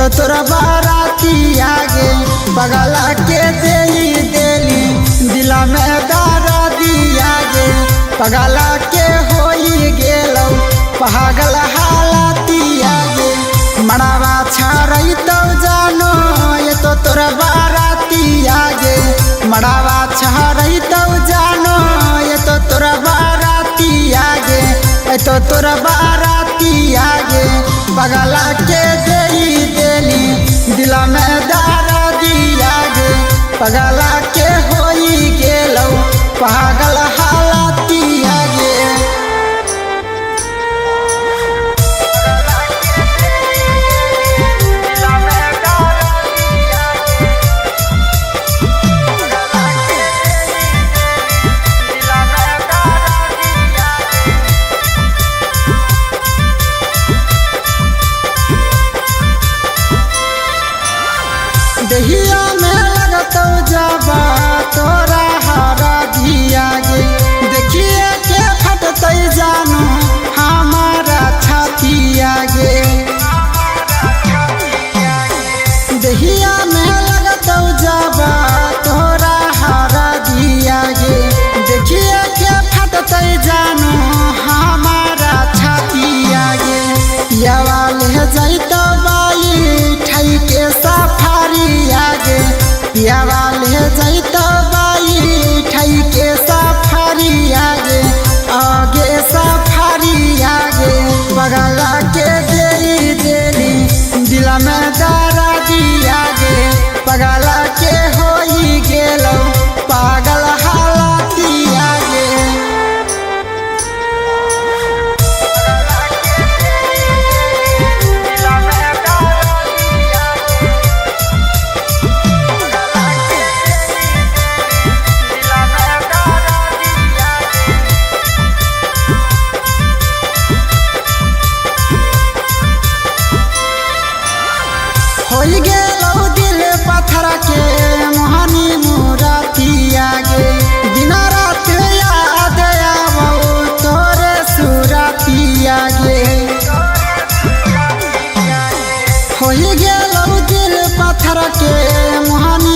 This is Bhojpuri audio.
तो तोरा बाराती आगे बगला के देली दिला में दारा दिया गे पगला के होई गेलौ पागल हालाती आगे मड़ावा छाड़ई तो जानो ये तो तोरा बाराती आगे मड़ावा छाड़ई तो जानो ये तो तोरा बाराती आगे ये तो तोरा बाराती आगे बगला के देली दिला में दारा दिया गे पगला के होई गेलौ पागल हालाती आगे दहिया में लगतौ जाबा तोरा हरा दिया गे देखिए के फटतै जानो हमारा छातिया गे दहिया में लगतौ जाबा तोरा हरा दिया गे देखिए के फटतै जानो हमारा छातिया गे यावा ले जैतौ बाई ठाई के सफारी आगे पियावा ले जैतौ बाई ठाई के सफारी आगे आगे सफारी आगे बगला के देली दिला में दारा दिया गे पगला के होई गेलौ पागल हालाती आगे होई गेलौ दिल पत्थर के मोहनी मुराती आगे बिना रात याद आवौ तोरे सुराती आगे होई गेलौ दिल पत्थर के मोहनी